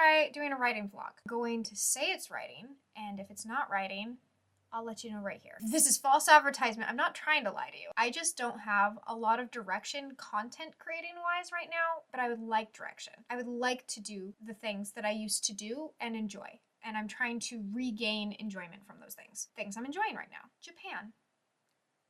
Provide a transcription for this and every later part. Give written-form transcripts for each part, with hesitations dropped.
try doing a writing vlog. I'm going to say it's writing, and if it's not writing, I'll let you know right here. This is false advertisement. I'm not trying to lie to you. I just don't have a lot of direction content creating wise right now, but I would like direction. I would like to do the things that I used to do and enjoy. And I'm trying to regain enjoyment from those things. Things I'm enjoying right now. Japan.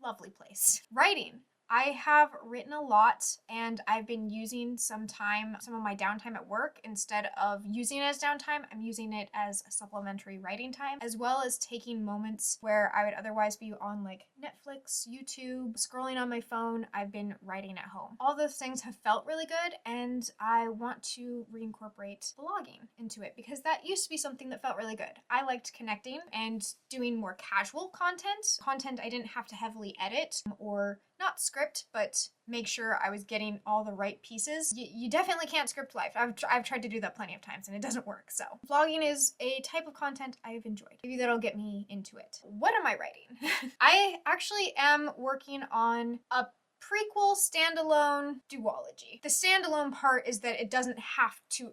Lovely place. Writing. I have written a lot, and I've been using some of my downtime at work. Instead of using it as downtime, I'm using it as a supplementary writing time, as well as taking moments where I would otherwise be on like Netflix, YouTube, scrolling on my phone. I've been writing at home. All those things have felt really good, and I want to reincorporate blogging into it because that used to be something that felt really good. I liked connecting and doing more casual content I didn't have to heavily edit or not script, but make sure I was getting all the right pieces. You definitely can't script life. I've tried to do that plenty of times and it doesn't work. So vlogging is a type of content I've enjoyed. Maybe that'll get me into it. What am I writing? I actually am working on a prequel standalone duology. The standalone part is that it doesn't have to,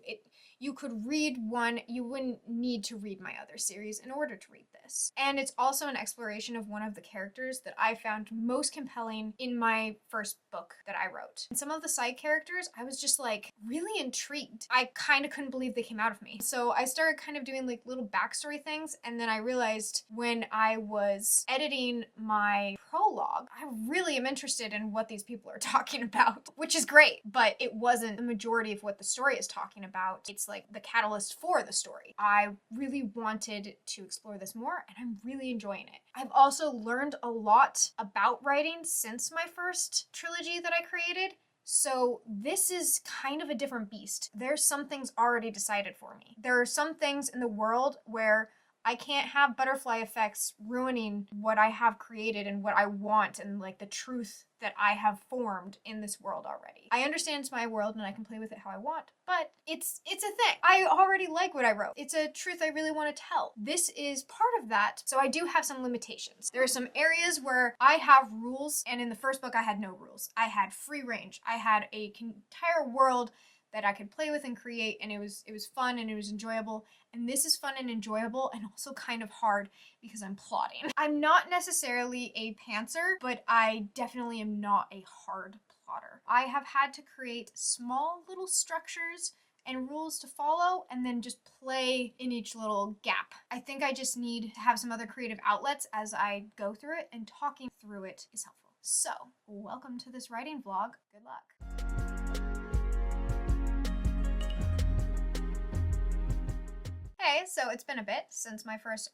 you could read one, you wouldn't need to read my other series in order to read this. And it's also an exploration of one of the characters that I found most compelling in my first book that I wrote. And some of the side characters, I was just like really intrigued. I kind of couldn't believe they came out of me. So I started kind of doing like little backstory things, and then I realized when I was editing my prologue, I really am interested in what these people are talking about, which is great, but it wasn't the majority of what the story is talking about. It's like the catalyst for the story. I really wanted to explore this more, and I'm really enjoying it. I've also learned a lot about writing since my first trilogy that I created. So this is kind of a different beast. There's some things already decided for me. There are some things in the world where I can't have butterfly effects ruining what I have created and what I want and like the truth that I have formed in this world already. I understand it's my world and I can play with it how I want, but it's a thing. I already like what I wrote. It's a truth I really want to tell. This is part of that, so I do have some limitations. There are some areas where I have rules, and in the first book I had no rules. I had free range. I had an entire world that I could play with and create, and it was fun and it was enjoyable. And this is fun and enjoyable and also kind of hard because I'm plotting. I'm not necessarily a pantser, but I definitely am not a hard plotter. I have had to create small little structures and rules to follow and then just play in each little gap. I think I just need to have some other creative outlets as I go through it, and talking through it is helpful. So, welcome to this writing vlog. Good luck. Hey, so it's been a bit since my first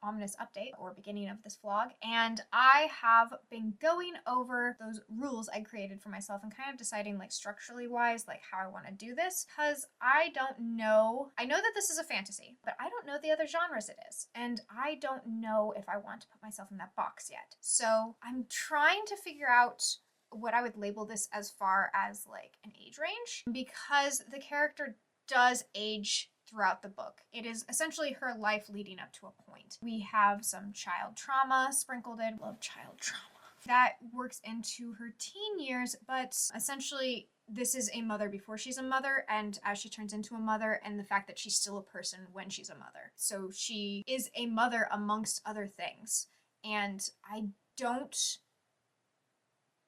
ominous update or beginning of this vlog, and I have been going over those rules I created for myself and kind of deciding like structurally wise like how I want to do this, because I don't know. I know that this is a fantasy, but I don't know the other genres it is, and I don't know if I want to put myself in that box yet. So I'm trying to figure out what I would label this as far as like an age range, because the character does age throughout the book. It is essentially her life leading up to a point. We have some child trauma sprinkled in. Love child trauma. That works into her teen years, but essentially this is a mother before she's a mother, and as she turns into a mother, and the fact that she's still a person when she's a mother. So she is a mother amongst other things. And I don't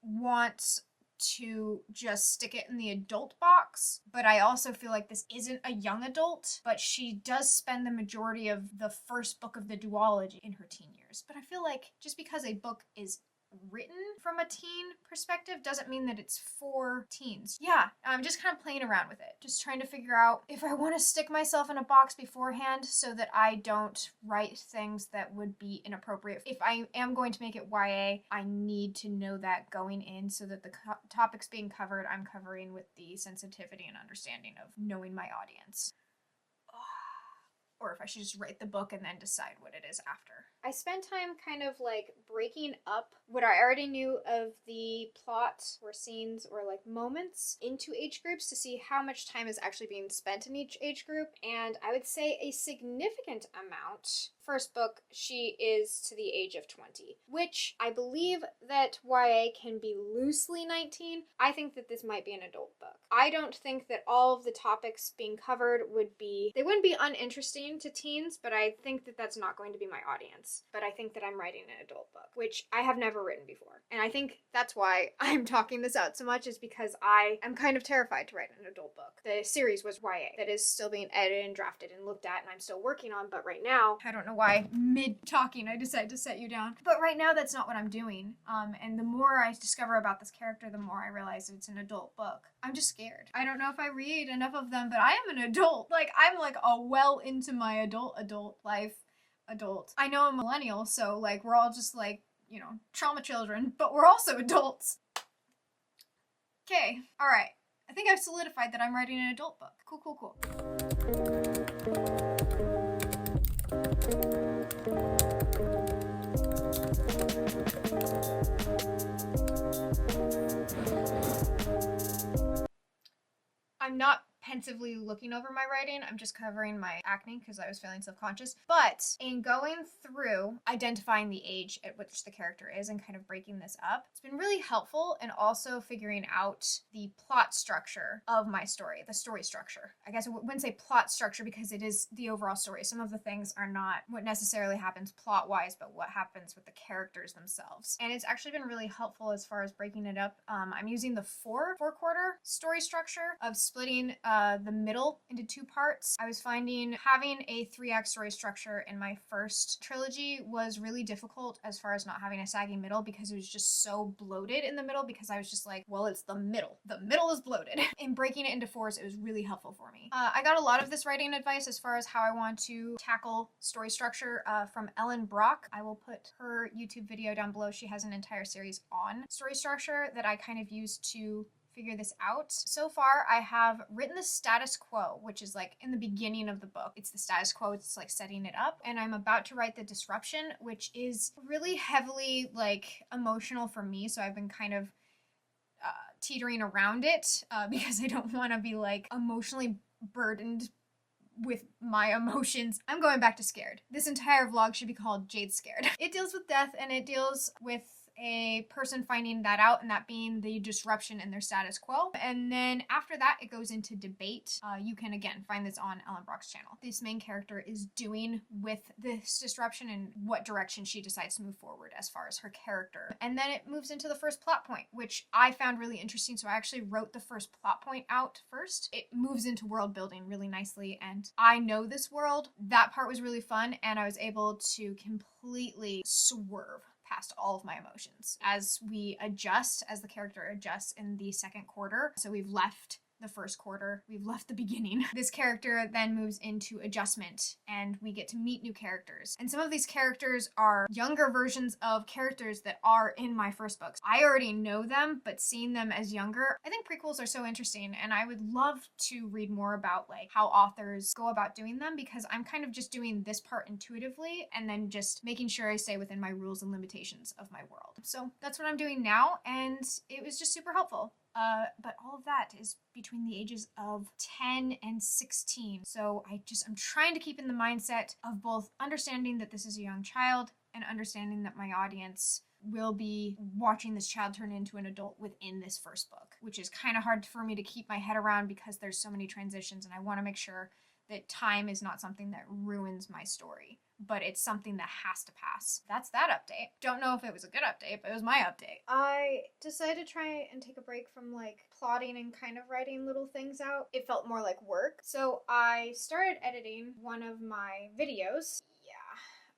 want to just stick it in the adult box, but I also feel like this isn't a young adult, but she does spend the majority of the first book of the duology in her teen years. But I feel like just because a book is written from a teen perspective doesn't mean that it's for teens. Yeah, I'm just kind of playing around with it. Just trying to figure out if I want to stick myself in a box beforehand so that I don't write things that would be inappropriate. If I am going to make it YA, I need to know that going in so that the topics being covered, I'm covering with the sensitivity and understanding of knowing my audience. or if I should just write the book and then decide what it is after. I spent time kind of like breaking up what I already knew of the plot or scenes or like moments into age groups to see how much time is actually being spent in each age group. And I would say a significant amount. First book, she is to the age of 20, which I believe that YA can be loosely 19. I think that this might be an adult book. I don't think that all of the topics being covered wouldn't be uninteresting to teens, but I think that that's not going to be my audience. But I think that I'm writing an adult book, which I have never written before. And I think that's why I'm talking this out so much, is because I am kind of terrified to write an adult book. The series was YA that is still being edited and drafted and looked at and I'm still working on, but right now, I don't know why mid-talking I decided to set you down. But right now that's not what I'm doing. And the more I discover about this character, the more I realize that it's an adult book. I'm just scared. I don't know if I read enough of them, but I am an adult. Like, I'm like well into my adult life. Adult. I know I'm a millennial, so like we're all just like, you know, trauma children, but we're also adults. Okay, alright. I think I've solidified that I'm writing an adult book. Cool. I'm not pensively looking over my writing. I'm just covering my acne because I was feeling self-conscious. But in going through identifying the age at which the character is and kind of breaking this up, it's been really helpful, and also figuring out the plot structure of my story, the story structure. I guess I wouldn't say plot structure because it is the overall story. Some of the things are not what necessarily happens plot-wise, but what happens with the characters themselves. And it's actually been really helpful as far as breaking it up. I'm using the four-quarter story structure of splitting the middle into two parts. I was finding having a 3-act story structure in my first trilogy was really difficult as far as not having a sagging middle, because it was just so bloated in the middle, because I was just like, well, it's the middle. The middle is bloated. In breaking it into 4s, it was really helpful for me. I got a lot of this writing advice as far as how I want to tackle story structure from Ellen Brock. I will put her YouTube video down below. She has an entire series on story structure that I kind of use to figure this out. So far, I have written the status quo, which is like in the beginning of the book. It's the status quo, it's like setting it up. And I'm about to write the disruption, which is really heavily like emotional for me. So I've been kind of teetering around it because I don't want to be like emotionally burdened with my emotions. I'm going back to scared. This entire vlog should be called Jade Scared. It deals with death, and it deals with a person finding that out, and that being the disruption in their status quo. And then after that, it goes into debate. You can again find this on Ellen Brock's channel. This main character is doing with this disruption and what direction she decides to move forward as far as her character. And then it moves into the first plot point, which I found really interesting. So I actually wrote the first plot point out first. It moves into world building really nicely, and I know this world. That part was really fun, and I was able to completely swerve past all of my emotions as we adjust, as the character adjusts in the second quarter. So we've left the first quarter, we've left the beginning. This character then moves into adjustment, and we get to meet new characters. And some of these characters are younger versions of characters that are in my first books. I already know them, but seeing them as younger, I think prequels are so interesting, and I would love to read more about like how authors go about doing them, because I'm kind of just doing this part intuitively and then just making sure I stay within my rules and limitations of my world. So that's what I'm doing now, and it was just super helpful. But all of that is between the ages of 10 and 16. So I'm trying to keep in the mindset of both understanding that this is a young child and understanding that my audience will be watching this child turn into an adult within this first book, which is kind of hard for me to keep my head around because there's so many transitions, and I want to make sure that time is not something that ruins my story, but it's something that has to pass. That's that update. Don't know if it was a good update, but it was my update. I decided to try and take a break from like plotting and kind of writing little things out. It felt more like work. So I started editing one of my videos.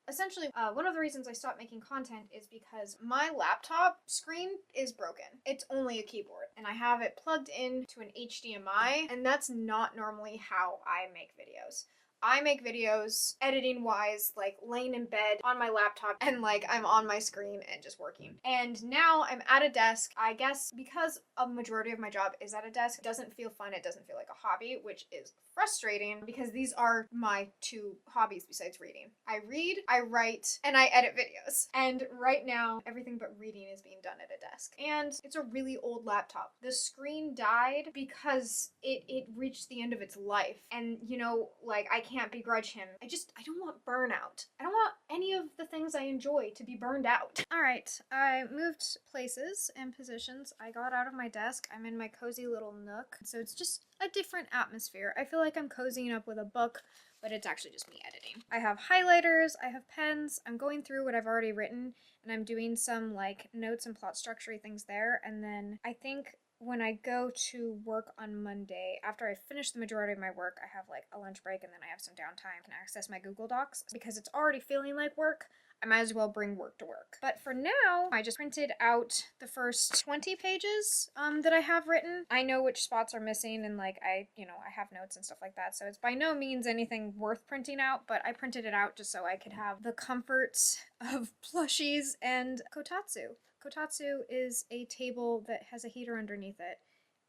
Essentially, one of the reasons I stopped making content is because my laptop screen is broken. It's only a keyboard, and I have it plugged into an HDMI, and that's not normally how I make videos. I make videos editing wise, like laying in bed on my laptop and like I'm on my screen and just working. And now I'm at a desk. I guess because a majority of my job is at a desk, it doesn't feel fun. It doesn't feel like a hobby, which is frustrating because these are my two hobbies besides reading. I read, I write, and I edit videos. And right now, everything but reading is being done at a desk. And it's a really old laptop. The screen died because it reached the end of its life. And you know, like I can't begrudge him. I don't want burnout. I don't want any of the things I enjoy to be burned out. All right, I moved places and positions. I got out of my desk. I'm in my cozy little nook. So it's just a different atmosphere. I feel like I'm cozying up with a book, but it's actually just me editing. I have highlighters, I have pens, I'm going through what I've already written, and I'm doing some like notes and plot structure things there, and then I think when I go to work on Monday, after I finish the majority of my work, I have like a lunch break and then I have some downtime. I can access my Google Docs. Because it's already feeling like work, I might as well bring work to work. But for now, I just printed out the first 20 pages that I have written. I know which spots are missing and like I have notes and stuff like that. So it's by no means anything worth printing out, but I printed it out just so I could have the comforts of plushies and kotatsu. Kotatsu is a table that has a heater underneath it.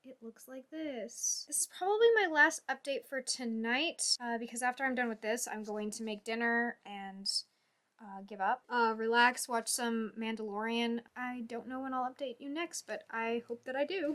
It looks like this. This is probably my last update for tonight because after I'm done with this, I'm going to make dinner and give up, relax, watch some Mandalorian. I don't know when I'll update you next, but I hope that I do.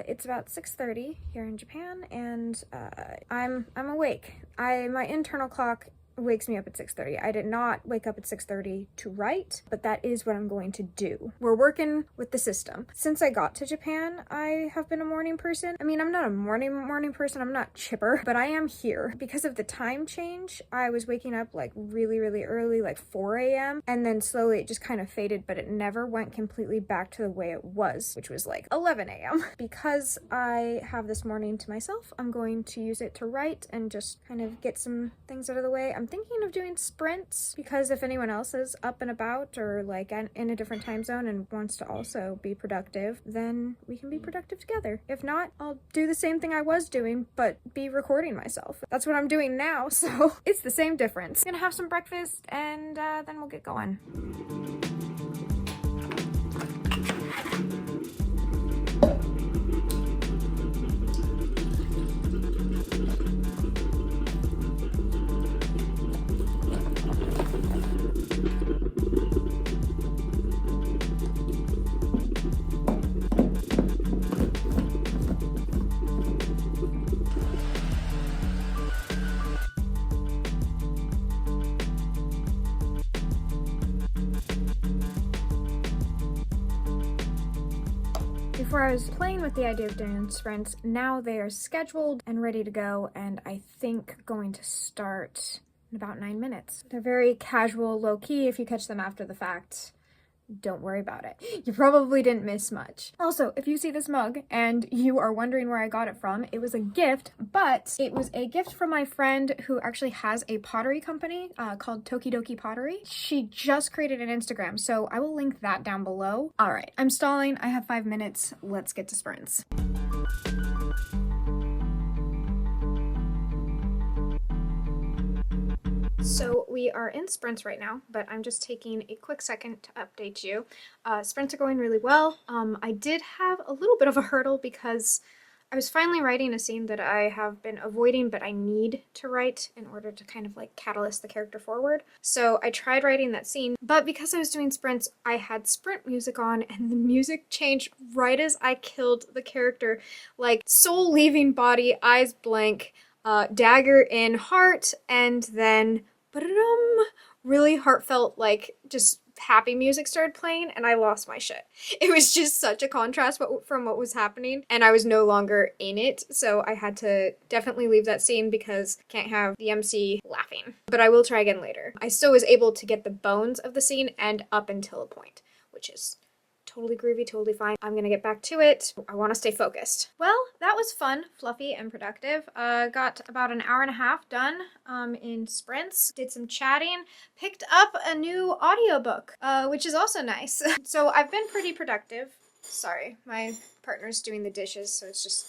It's about 6:30 here in Japan, and I'm awake. My internal clock wakes me up at 6:30. I did not wake up at 6:30 to write, but that is what I'm going to do. We're working with the system. Since I got to Japan, I have been a morning person. I mean, I'm not a morning person. I'm not chipper, but I am here. Because of the time change, I was waking up like really early, like 4 a.m. And then slowly it just kind of faded, but it never went completely back to the way it was, which was like 11 a.m. Because I have this morning to myself, I'm going to use it to write and just kind of get some things out of the way. I'm thinking of doing sprints because if anyone else is up and about or like in a different time zone and wants to also be productive, then we can be productive together. If not, I'll do the same thing I was doing, but be recording myself. That's what I'm doing now, so it's the same difference. I'm gonna have some breakfast and then we'll get going. Before I was playing with the idea of doing sprints, now they are scheduled and ready to go, and I think going to start in about 9 minutes. They're very casual, low-key if you catch them after the fact, don't worry about it. You probably didn't miss much. Also, if you see this mug and you are wondering where I got it from, it was a gift, but it was a gift from my friend who actually has a pottery company called Tokidoki Pottery. She just created an Instagram, so I will link that down below. All right, I'm stalling. I have 5 minutes. Let's get to sprints. So we are in sprints right now, but I'm just taking a quick second to update you. Sprints are going really well. I did have a little bit of a hurdle because I was finally writing a scene that I have been avoiding, but I need to write in order to kind of like catalyst the character forward. So I tried writing that scene, but because I was doing sprints, I had sprint music on and the music changed right as I killed the character. Like soul leaving body, eyes blank, dagger in heart, and then really heartfelt, like just happy music started playing and I lost my shit. It was just such a contrast from what was happening and I was no longer in it. So I had to definitely leave that scene because I can't have the MC laughing. But I will try again later. I still was able to get the bones of the scene and up until a point, which is totally groovy, totally fine. I'm gonna get back to it. I want to stay focused. Well, that was fun, fluffy, and productive. Got about an hour and a half done in sprints. Did some chatting. Picked up a new audiobook, which is also nice. So I've been pretty productive. Sorry, my partner's doing the dishes, so it's just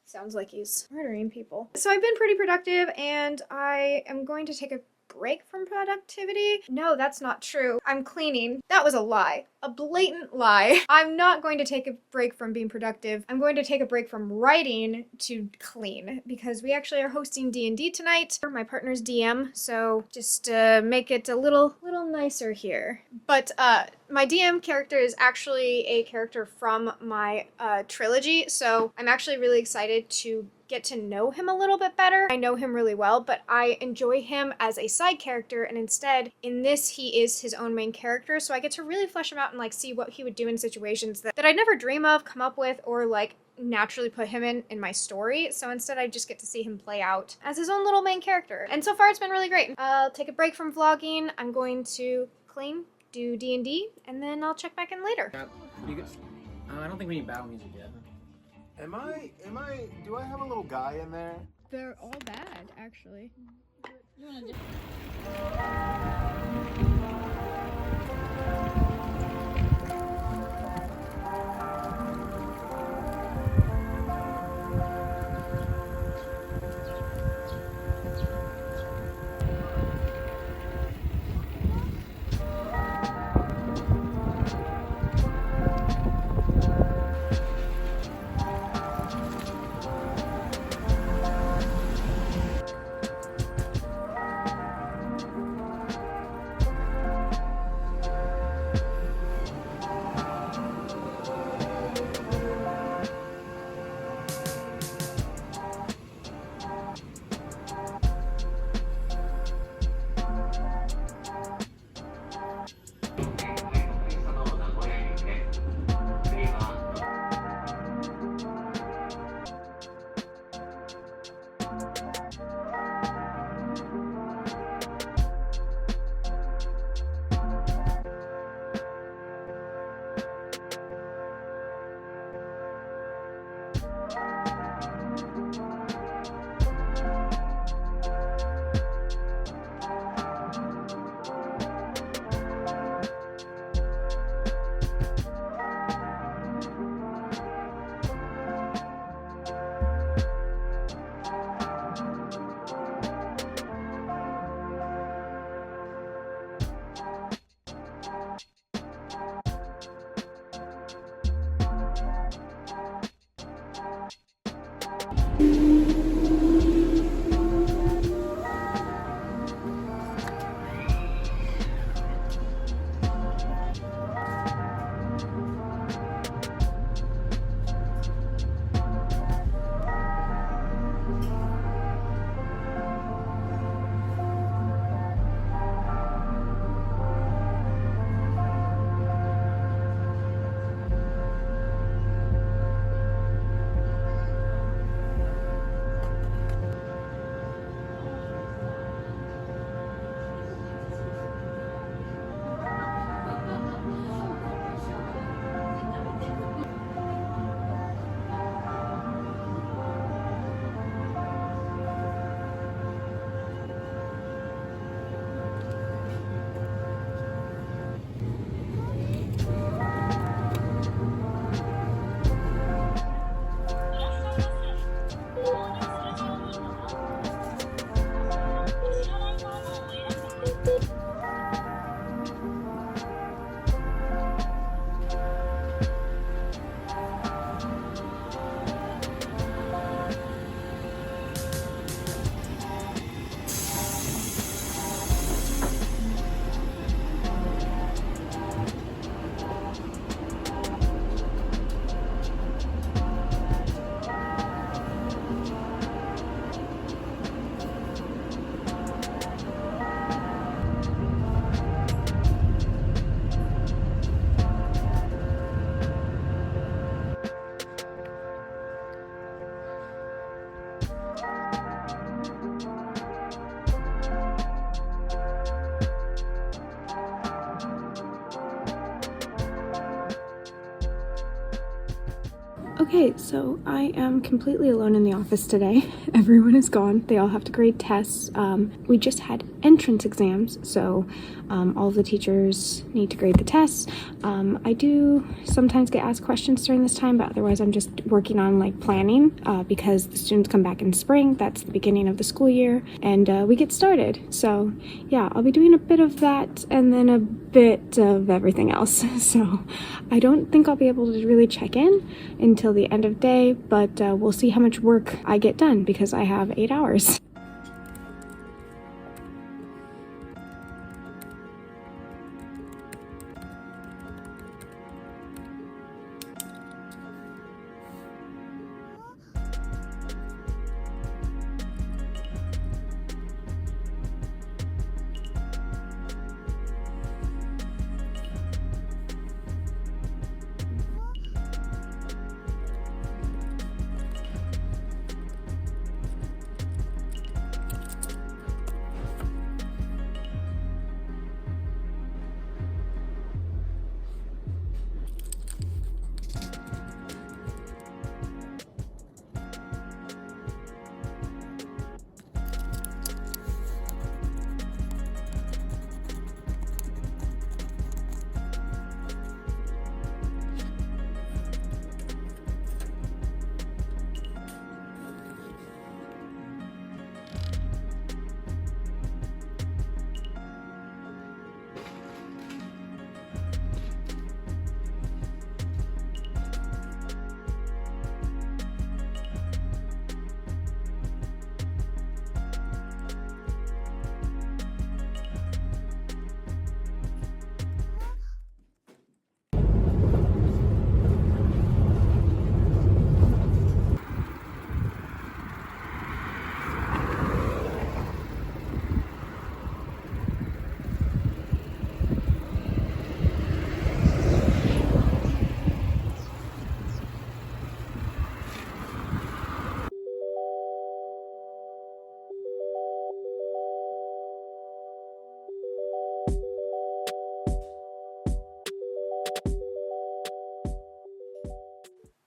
sounds like he's murdering people. So I've been pretty productive and I am going to take a break from productivity. No, that's not true. I'm cleaning. That was a lie. A blatant lie. I'm not going to take a break from being productive. I'm going to take a break from writing to clean because we actually are hosting D&D tonight for my partner's DM, so just make it a little nicer here. But my DM character is actually a character from my trilogy, so I'm actually really excited to get to know him a little bit better. I know him really well, but I enjoy him as a side character, and instead in this he is his own main character, so I get to really flesh him out and like see what he would do in situations that I'd never dream of, come up with, or like naturally put him in my story. So instead I just get to see him play out as his own little main character. And so far it's been really great. I'll take a break from vlogging. I'm going to clean, do D&D, and then I'll check back in later. I don't think we need battle music yet. Do I have a little guy in there? They're all bad, actually. Okay, so I am completely alone in the office today. Everyone is gone. They all have to grade tests. We just had entrance exams, so all of the teachers need to grade the tests. I do sometimes get asked questions during this time, but otherwise I'm just working on like planning because the students come back in spring. That's the beginning of the school year, and we get started. So yeah, I'll be doing a bit of that and then a bit of everything else. So I don't think I'll be able to really check in until the end of day, but we'll see how much work I get done because I have 8 hours.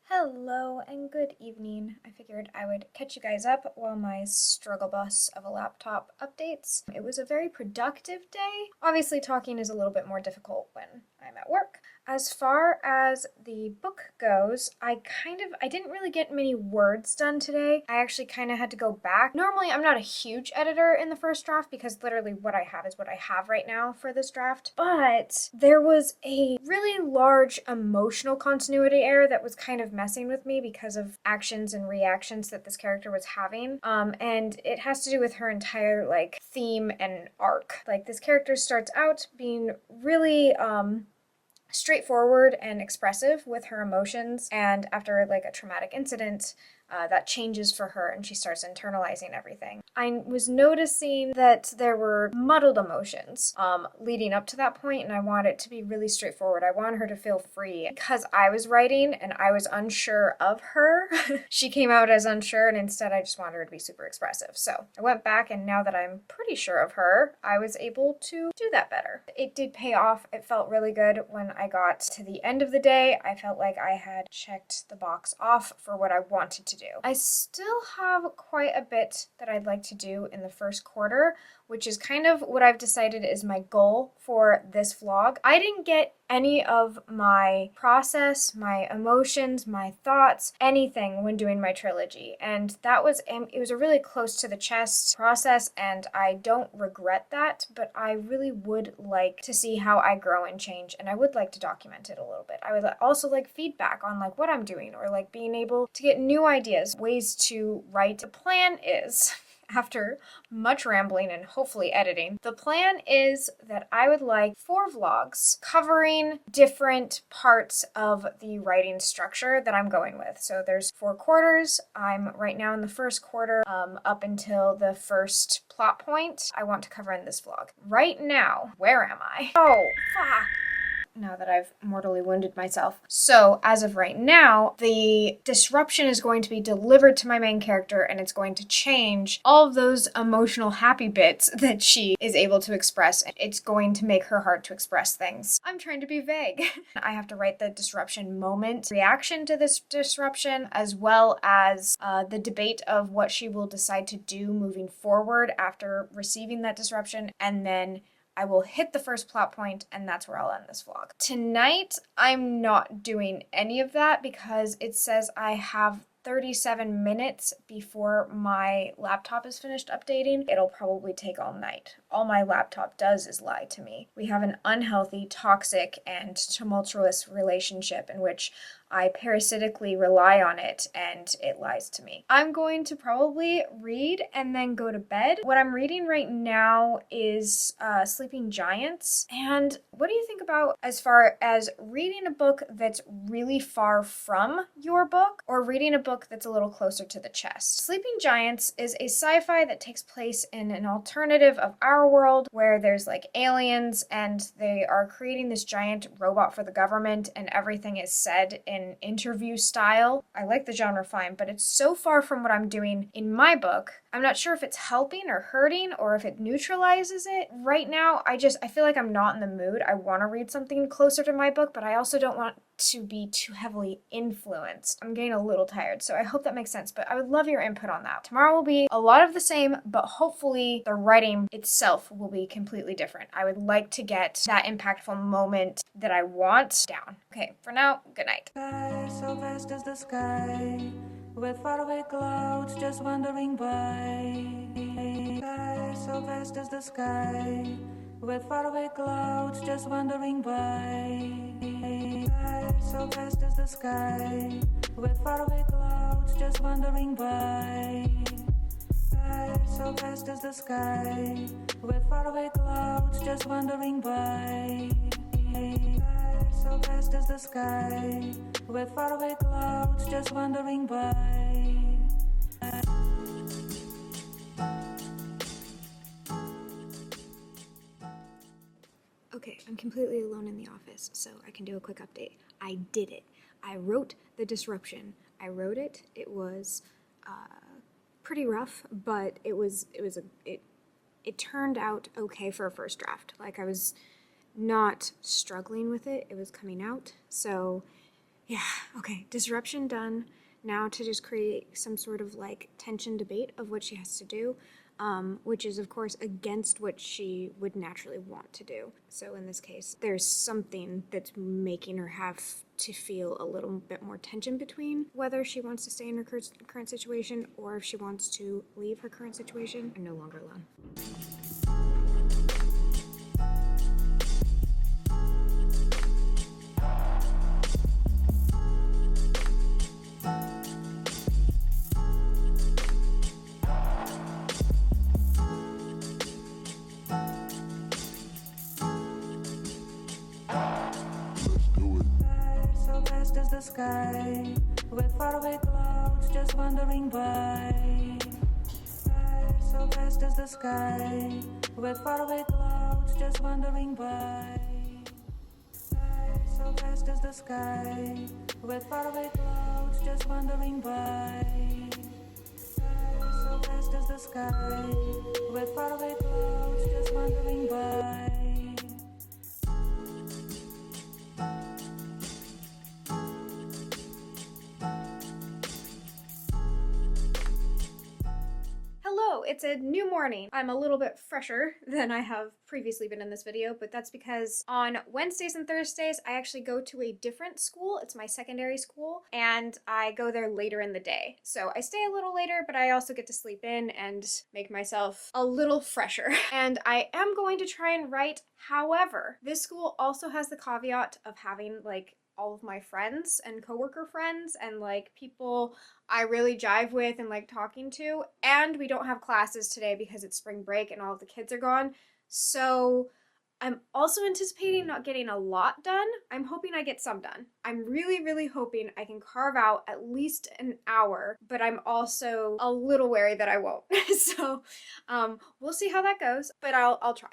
Hello and good evening. I figured I would catch you guys up while my struggle bus of a laptop updates. It was a very productive day. Obviously, talking is a little bit more difficult when I'm at work. As far as the book goes, I didn't really get many words done today. I actually kind of had to go back. Normally, I'm not a huge editor in the first draft because literally what I have is what I have right now for this draft. But there was a really large emotional continuity error that was kind of messing with me because of actions and reactions that this character was having. And it has to do with her entire like theme and arc. Like this character starts out being really straightforward and expressive with her emotions, and after like a traumatic incident that changes for her and she starts internalizing everything. I was noticing that there were muddled emotions leading up to that point, and I want it to be really straightforward. I want her to feel free. Because I was writing and I was unsure of her, she came out as unsure, and instead I just wanted her to be super expressive. So I went back, and now that I'm pretty sure of her, I was able to do that better. It did pay off. It felt really good when I got to the end of the day. I felt like I had checked the box off for what I wanted to do. I still have quite a bit that I'd like to do in the first quarter, which is kind of what I've decided is my goal for this vlog. I didn't get any of my process, my emotions, my thoughts, anything when doing my trilogy. And it was a really close to the chest process, and I don't regret that, but I really would like to see how I grow and change, and I would like to document it a little bit. I would also like feedback on like what I'm doing, or like being able to get new ideas, ways to write. The plan is, after much rambling and hopefully editing, the plan is that I would like 4 vlogs covering different parts of the writing structure that I'm going with. So there's 4 quarters. I'm right now in the first quarter, up until the first plot point I want to cover in this vlog. Right now, where am I? Oh, fuck. now that I've mortally wounded myself. So as of right now, the disruption is going to be delivered to my main character, and it's going to change all of those emotional happy bits that she is able to express. It's going to make her hard to express things. I'm trying to be vague. I have to write the disruption moment, reaction to this disruption, as well as the debate of what she will decide to do moving forward after receiving that disruption, and then I will hit the first plot point, and that's where I'll end this vlog. Tonight, I'm not doing any of that because it says I have 37 minutes before my laptop is finished updating. It'll probably take all night. All my laptop does is lie to me. We have an unhealthy, toxic, and tumultuous relationship in which I parasitically rely on it and it lies to me. I'm going to probably read and then go to bed. What I'm reading right now is Sleeping Giants. And what do you think about as far as reading a book that's really far from your book or reading a book that's a little closer to the chest? Sleeping Giants is a sci-fi that takes place in an alternative of our world where there's like aliens and they are creating this giant robot for the government and everything is said in interview style. I like the genre fine, but it's so far from what I'm doing in my book. I'm not sure if it's helping or hurting or if it neutralizes it. Right now, I feel like I'm not in the mood. I want to read something closer to my book, but I also don't want to be too heavily influenced. I'm getting a little tired, so I hope that makes sense, but I would love your input on that. Tomorrow will be a lot of the same, but hopefully the writing itself will be completely different. I would like to get that impactful moment that I want down. Okay, for now, good night. So vast as the sky, with faraway clouds just wandering by. Sky so vast as the sky, with faraway clouds just wandering by. Sky so vast as the sky, with faraway clouds just wandering by. Sky so vast as the sky, with faraway clouds just wandering by. Sky so vast as the sky, with faraway clouds just wandering by. Okay, I'm completely alone in the office, so I can do a quick update. I did it. I wrote the disruption. I wrote it. It was pretty rough, but it turned out okay for a first draft. Like, I was not struggling with it. It was coming out. So yeah, okay, disruption done. Now to just create some sort of like tension debate of what she has to do, which is of course against what she would naturally want to do. So in this case, there's something that's making her have to feel a little bit more tension between whether she wants to stay in her current situation or if she wants to leave her current situation. I'm no longer alone. The sky, with faraway clouds just wandering by. Sky so vast as the sky, with faraway clouds just wandering by. Sky so vast as the sky, with faraway clouds just wandering by. Sky so vast as the sky, with faraway clouds just wandering by. It's a new morning. I'm a little bit fresher than I have previously been in this video, but that's because on Wednesdays and Thursdays, I actually go to a different school. It's my secondary school, and I go there later in the day. So I stay a little later, but I also get to sleep in and make myself a little fresher. And I am going to try and write. However, this school also has the caveat of having like all of my friends and coworker friends and like people I really jive with and like talking to, and we don't have classes today because it's spring break and all of the kids are gone. So I'm also anticipating not getting a lot done. I'm hoping I get some done. I'm really hoping I can carve out at least an hour, but I'm also a little wary that I won't. So we'll see how that goes, but I'll try.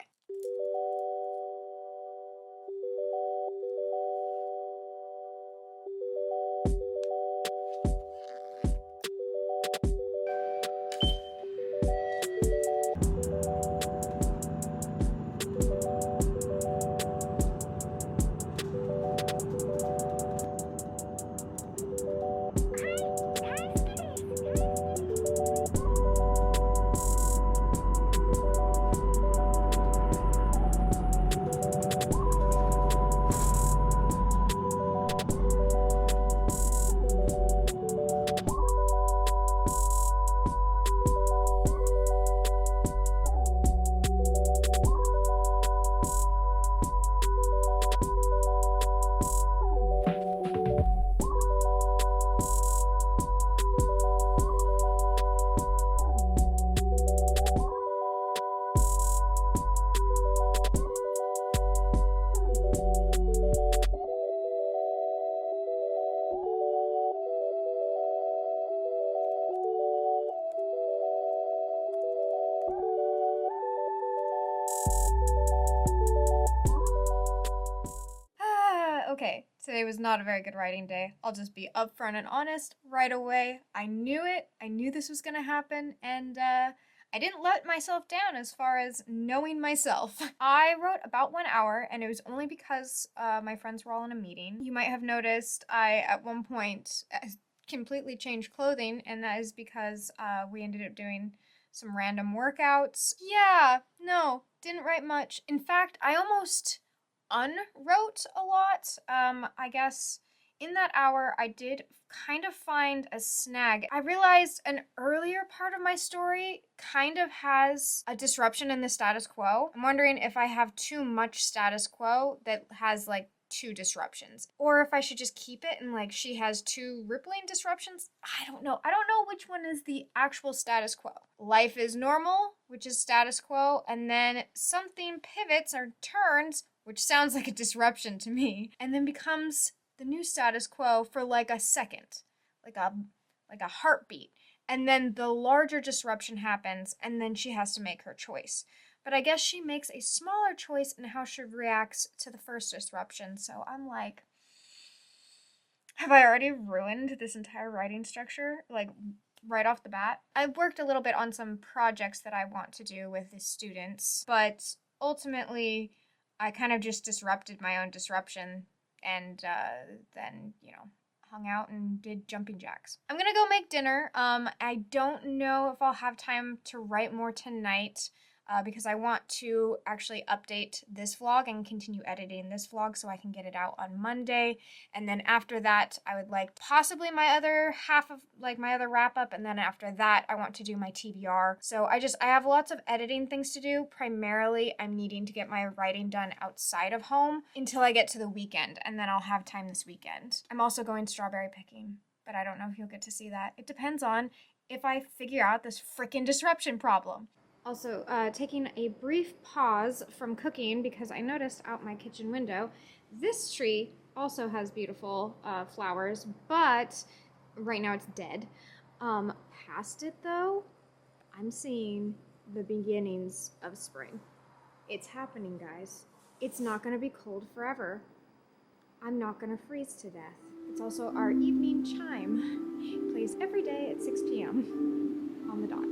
Today was not a very good writing day. I'll just be upfront and honest right away. I knew it. I knew this was gonna happen, and I didn't let myself down as far as knowing myself. I wrote about 1 hour, and it was only because my friends were all in a meeting. You might have noticed I, at one point, completely changed clothing, and that is because we ended up doing some random workouts. Yeah, no, didn't write much. In fact, I almost unwrote a lot. I guess in that hour, I did kind of find a snag. I realized an earlier part of my story kind of has a disruption in the status quo. I'm wondering if I have too much status quo that has like 2 disruptions, or if I should just keep it and like she has 2 rippling disruptions. I don't know. I don't know which one is the actual status quo. Life is normal, which is status quo, and then something pivots or turns, which sounds like a disruption to me, and then becomes the new status quo for like a second, like a heartbeat. And then the larger disruption happens, and then she has to make her choice. But I guess she makes a smaller choice in how she reacts to the first disruption. So I'm like, have I already ruined this entire writing structure? Like, right off the bat? I've worked a little bit on some projects that I want to do with the students, but ultimately, I kind of just disrupted my own disruption, and then, you know, hung out and did jumping jacks. I'm gonna go make dinner. I don't know if I'll have time to write more tonight, because I want to actually update this vlog and continue editing this vlog so I can get it out on Monday. And then after that, I would like possibly my other half of like my other wrap up. And then after that, I want to do my TBR. So I have lots of editing things to do. Primarily, I'm needing to get my writing done outside of home until I get to the weekend. And then I'll have time this weekend. I'm also going strawberry picking, but I don't know if you'll get to see that. It depends on if I figure out this freaking disruption problem. Also, taking a brief pause from cooking because I noticed out my kitchen window, this tree also has beautiful flowers, but right now it's dead. Past it though, I'm seeing the beginnings of spring. It's happening, guys. It's not gonna be cold forever. I'm not gonna freeze to death. It's also our evening chime. It plays every day at 6 p.m. on the dot.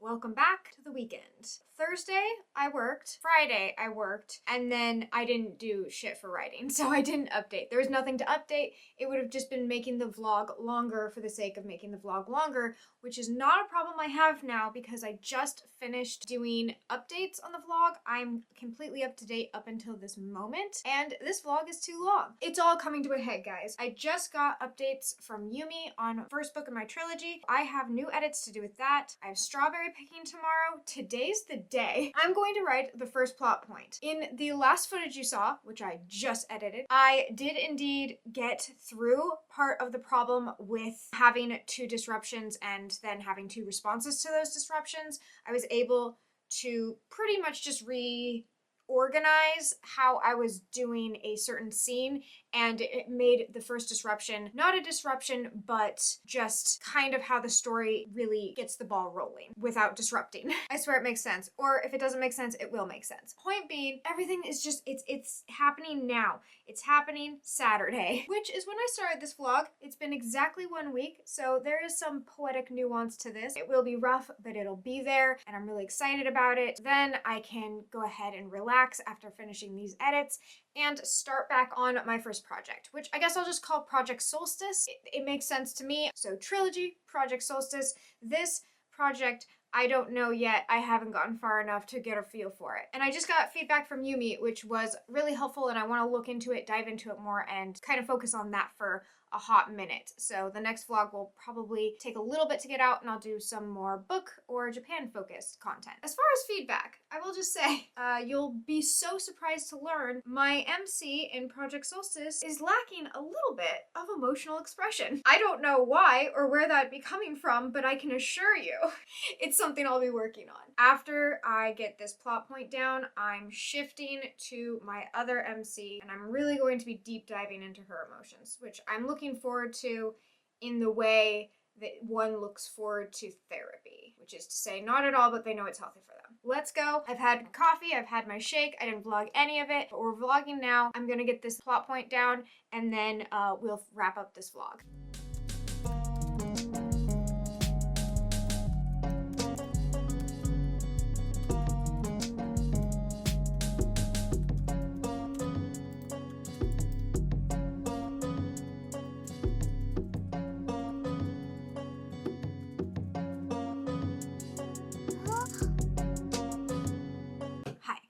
Welcome back to the weekend. Thursday, I worked. Friday, I worked. And then I didn't do shit for writing, so I didn't update. There was nothing to update. It would have just been making the vlog longer for the sake of making the vlog longer, which is not a problem I have now because I just finished doing updates on the vlog. I'm completely up to date up until this moment, and this vlog is too long. It's all coming to a head, guys. I just got updates from Yumi on first book of my trilogy. I have new edits to do with that. I have strawberry picking tomorrow. Today's the day. I'm going to write the first plot point. In the last footage you saw, which I just edited, I did indeed get through part of the problem with having 2 disruptions and then having 2 responses to those disruptions. I was able to pretty much just organize how I was doing a certain scene, and it made the first disruption not a disruption, but just kind of how the story really gets the ball rolling without disrupting. I swear it makes sense. Or if it doesn't make sense, it will make sense. Point being, everything is just, it's happening now. It's happening Saturday, which is when I started this vlog. It's been exactly 1 week, so there is some poetic nuance to this. It will be rough, but it'll be there, and I'm really excited about it. Then I can go ahead and relax after finishing these edits and start back on my first project, which I guess I'll just call Project Solstice. It makes sense to me. So trilogy, Project Solstice, this project, I don't know yet. I haven't gotten far enough to get a feel for it. And I just got feedback from Yumi, which was really helpful, and I want to look into it, dive into it more, and kind of focus on that for a hot minute. So the next vlog will probably take a little bit to get out, and I'll do some more book or Japan focused content. As far as feedback, I will just say, you'll be so surprised to learn my MC in Project Solstice is lacking a little bit of emotional expression. I don't know why or where that'd be coming from, but I can assure you it's something I'll be working on. After I get this plot point down, I'm shifting to my other MC, and I'm really going to be deep diving into her emotions, which I'm looking forward to in the way that one looks forward to therapy, which is to say not at all, but they know it's healthy for them. Let's go. I've had coffee, I've had my shake, I didn't vlog any of it, but we're vlogging now. I'm gonna get this plot point down, and then we'll wrap up this vlog.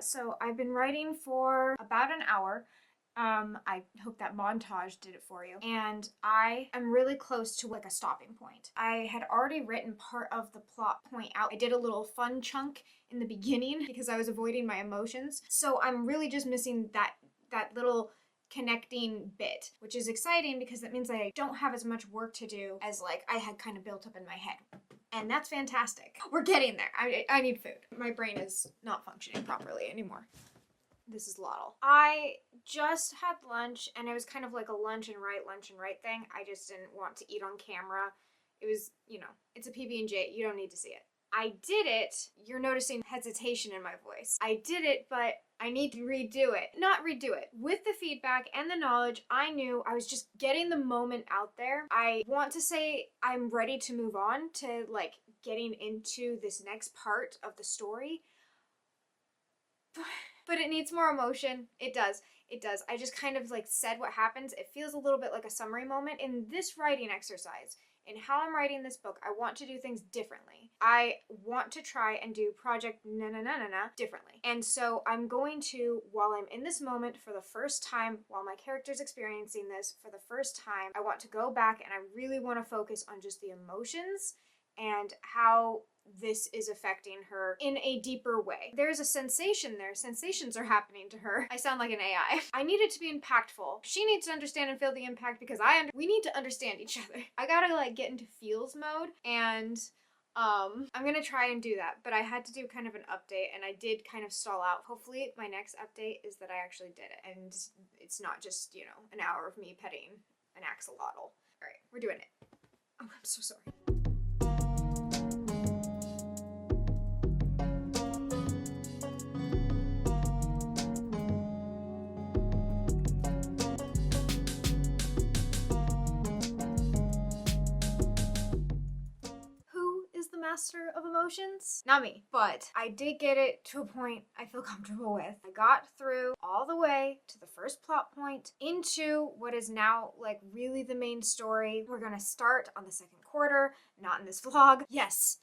So I've been writing for about an hour. I hope that montage did it for you. And I am really close to like a stopping point. I had already written part of the plot point out. I did a little fun chunk in the beginning because I was avoiding my emotions. So I'm really just missing that little connecting bit, which is exciting because that means I don't have as much work to do as like I had kind of built up in my head. And that's fantastic. We're getting there. I need food. My brain is not functioning properly anymore. This is Lottle. I just had lunch, and it was kind of like a lunch and write thing. I just didn't want to eat on camera. It was, you know, it's a PB&J. You don't need to see it. I did it. You're noticing hesitation in my voice. I did it, but I need to redo it. Not redo it. With the feedback and the knowledge, I knew I was just getting the moment out there. I want to say I'm ready to move on to like getting into this next part of the story. But it needs more emotion. It does. It does. I just kind of like said what happens. It feels a little bit like a summary moment. In this writing exercise, in how I'm writing this book, I want to do things differently. I want to try and do Project NaNoWrimo differently. And so I'm going to, while I'm in this moment for the first time, while my character's experiencing this for the first time, I want to go back and I really want to focus on just the emotions and how this is affecting her in a deeper way. There's a sensation there. Sensations are happening to her. I sound like an AI. I need it to be impactful. She needs to understand and feel the impact because we need to understand each other. I gotta like get into feels mode, and I'm gonna try and do that, but I had to do kind of an update, and I did kind of stall out. Hopefully my next update is that I actually did it, and it's not just, you know, an hour of me petting an axolotl. All right, we're doing it. Oh, I'm so sorry. Master of emotions? Not me, but I did get it to a point I feel comfortable with. I got through all the way to the first plot point into what is now like really the main story. We're gonna start on the second quarter, not in this vlog. Yes.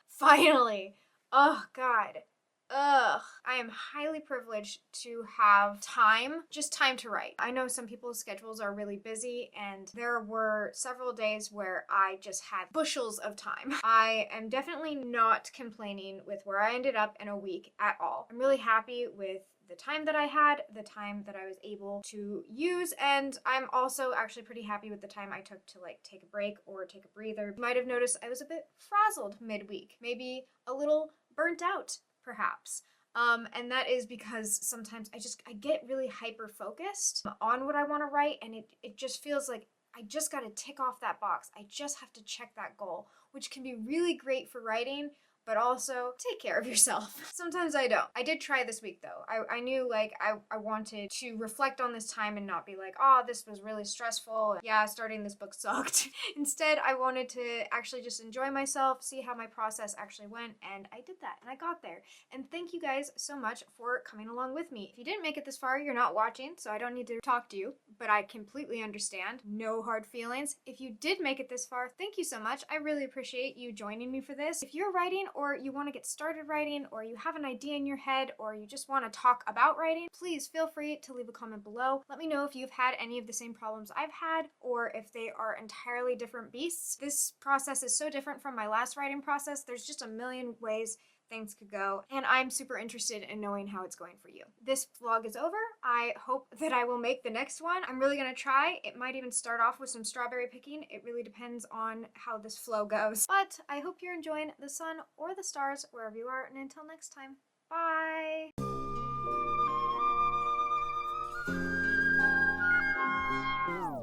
Finally. Oh God. Ugh, I am highly privileged to have time, just time to write. I know some people's schedules are really busy, and there were several days where I just had bushels of time. I am definitely not complaining with where I ended up in a week at all. I'm really happy with the time that I had, the time that I was able to use, and I'm also actually pretty happy with the time I took to like take a break or take a breather. You might have noticed I was a bit frazzled midweek, maybe a little burnt out perhaps. And that is because sometimes I get really hyper focused on what I want to write, and it just feels like I just got to tick off that box. I just have to check that goal, which can be really great for writing, but also take care of yourself. Sometimes I don't. I did try this week though. I knew like I wanted to reflect on this time and not be like, oh, this was really stressful. Yeah, starting this book sucked. Instead, I wanted to actually just enjoy myself, see how my process actually went, and I did that and I got there. And thank you guys so much for coming along with me. If you didn't make it this far, you're not watching, so I don't need to talk to you, but I completely understand. No hard feelings. If you did make it this far, thank you so much. I really appreciate you joining me for this. If you're writing or you want to get started writing, or you have an idea in your head, or you just want to talk about writing, please feel free to leave a comment below. Let me know if you've had any of the same problems I've had, or if they are entirely different beasts. This process is so different from my last writing process. There's just a million ways things could go, and I'm super interested in knowing how it's going for you. This vlog is over. I hope that I will make the next one. I'm really gonna try. It might even start off with some strawberry picking. It really depends on how this flow goes. But I hope you're enjoying the sun or the stars wherever you are, and until next time, bye!